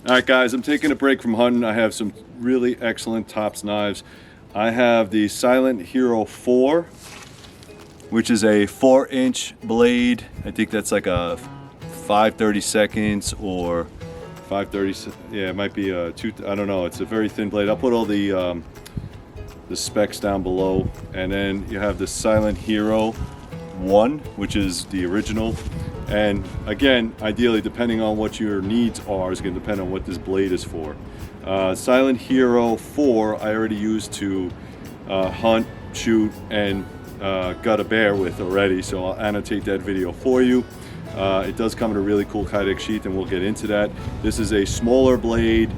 All right, guys, I'm taking a break from hunting. I have some really excellent Tops knives. I have the Silent Hero 4, which is a 4-inch blade. I think that's like a 5/32 or 5/30. Yeah, it might be a two. I don't know. It's a very thin blade. I'll put all the specs down below, and then you have the Silent Hero 1, which is the original. And again, ideally, depending on what your needs are, is going to depend on what this blade is for. Silent Hero 4, I already used to hunt, shoot, and gut a bear with already, so I'll annotate that video for you. It does come in a really cool Kydex sheath, and we'll get into that. This is a smaller blade,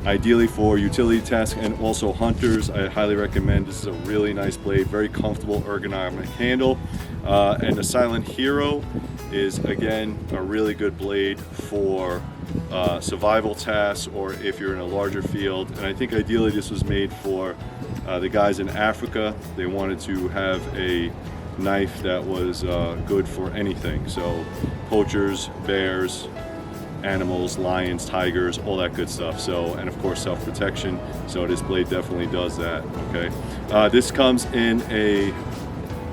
ideally for utility tasks and also hunters. I highly recommend. This is a really nice blade, very comfortable ergonomic handle. And the Silent Hero is again a really good blade for survival tasks, or if you're in a larger field. And I think ideally this was made for the guys in Africa. They wanted to have a knife that was good for anything. So poachers, bears, animals, lions, tigers, all that good stuff. So, and of course self-protection. So this blade definitely does that. Okay, this comes in a,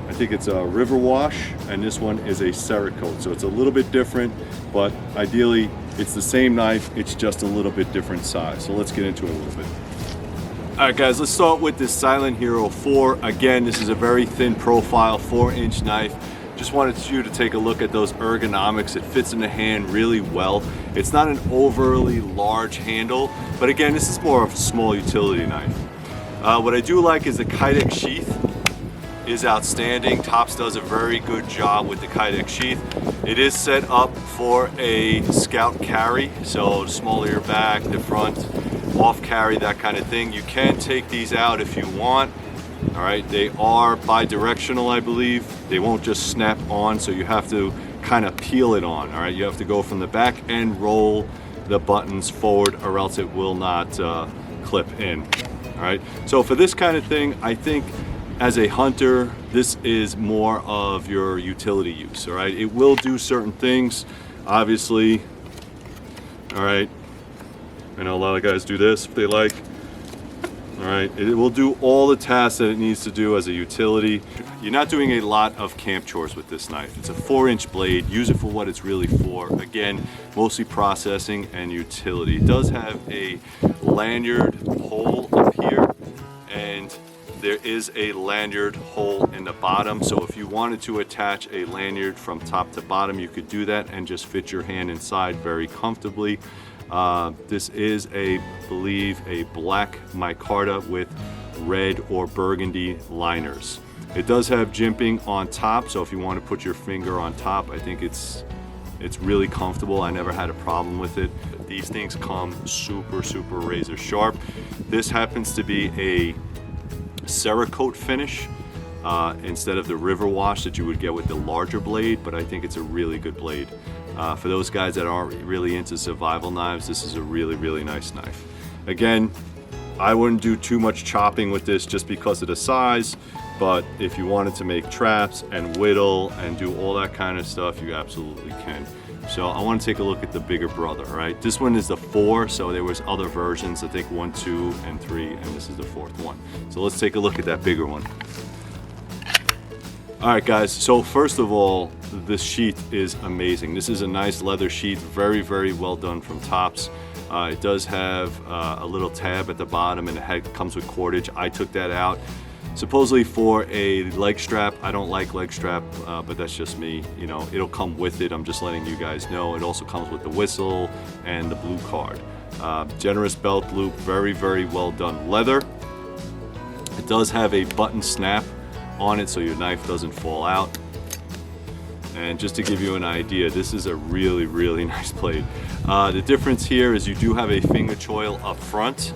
I think it's a river wash, and this one is a Cerakote. So it's a little bit different, but ideally it's the same knife, it's just a little bit different size. So let's get into it a little bit. All right, guys, let's start with this Silent Hero 4. Again, this is a very thin profile, 4-inch knife. Just wanted you to take a look at those ergonomics. It fits in the hand really well. It's not an overly large handle, but again, this is more of a small utility knife. What I do like is the Kydex sheath is outstanding. Tops does a very good job with the Kydex sheath. It is set up for a scout carry, so smaller your back, the front, off carry, that kind of thing. You can take these out if you want. All right, they are bi-directional, I believe. They won't just snap on, so you have to kind of peel it on. All right, you have to go from the back and roll the buttons forward, or else it will not clip in. All right, so for this kind of thing, I think as a hunter, this is more of your utility use. All right, it will do certain things, obviously. All right, I know a lot of guys do this if they like. All right, it will do all the tasks that it needs to do as a utility. You're not doing a lot of camp chores with this knife. It's a 4-inch blade. Use it for what it's really for. Again, mostly processing and utility. It does have a lanyard hole up here, and there is a lanyard hole in the bottom. So if you wanted to attach a lanyard from top to bottom, you could do that and just fit your hand inside very comfortably. This is, I believe, a black micarta with red or burgundy liners. It does have jimping on top, so if you want to put your finger on top, I think it's really comfortable. I never had a problem with it. These things come super, super razor sharp. This happens to be a Cerakote finish instead of the river wash that you would get with the larger blade, but I think it's a really good blade. For those guys that aren't really into survival knives, this is a really, really nice knife. Again, I wouldn't do too much chopping with this just because of the size, but if you wanted to make traps and whittle and do all that kind of stuff, you absolutely can. So I want to take a look at the bigger brother, right? This one is the 4, so there was other versions, I think 1, 2, and 3, and this is the 4th one. So let's take a look at that bigger one. All right, guys, so first of all, this sheath is amazing. This is a nice leather sheath, very, very well done from Tops. It does have a little tab at the bottom, and the head comes with cordage. I took that out supposedly for a leg strap. I don't like leg strap, but that's just me. You know, it'll come with it. I'm just letting you guys know. It also comes with the whistle and the blue card. Generous belt loop, very, very well done leather. It does have a button snap on it so your knife doesn't fall out. And just to give you an idea, this is a really, really nice blade. The difference here is you do have a finger choil up front.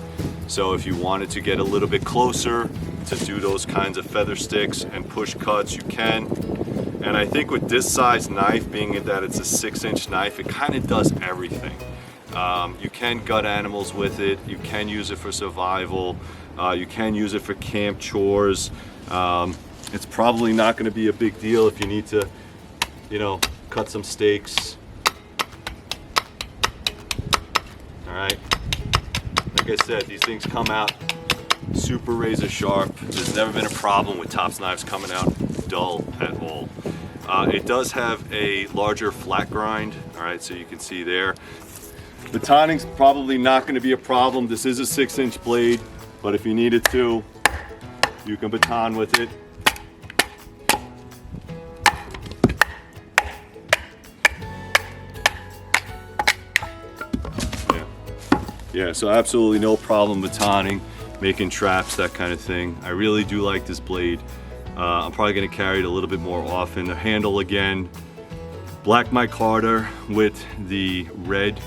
So if you wanted to get a little bit closer to do those kinds of feather sticks and push cuts, you can. And I think with this size knife, being that it's a 6-inch knife, it kind of does everything. You can gut animals with it. You can use it for survival. You can use it for camp chores. It's probably not going to be a big deal if you need to, you know, cut some steaks. All right? Like I said, these things come out super razor sharp. There's never been a problem with Tops knives coming out dull at all. It does have a larger flat grind, all right, so you can see there. Batoning's probably not going to be a problem. This is a 6-inch blade, but if you needed to, you can baton with it. Yeah, so absolutely no problem batoning, making traps, that kind of thing. I really do like this blade. I'm probably gonna carry it a little bit more often. The handle again, black micarta with the red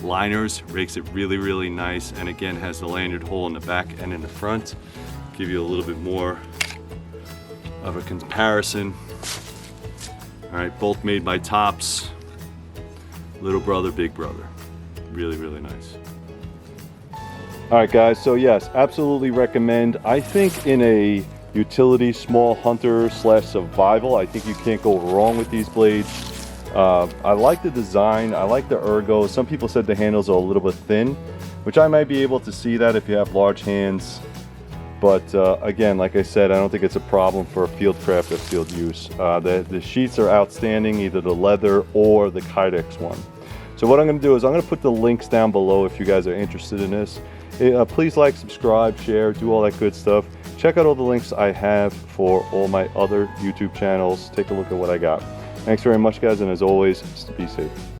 liners makes it really, really nice. And again, has the lanyard hole in the back and in the front. Give you a little bit more of a comparison. All right, both made by Tops. Little brother, big brother. Really, really nice. All right, guys, so yes, absolutely recommend. I think in a utility small hunter / survival, I think you can't go wrong with these blades. I like the design, I like the ergo. Some people said the handles are a little bit thin, which I might be able to see that if you have large hands. But again, like I said, I don't think it's a problem for field craft or field use. The sheets are outstanding, either the leather or the Kydex one. So what I'm gonna do is I'm gonna put the links down below if you guys are interested in this. Please like, subscribe, share, do all that good stuff. Check out all the links I have for all my other YouTube channels. Take a look at what I got. Thanks very much, guys, and as always, be safe.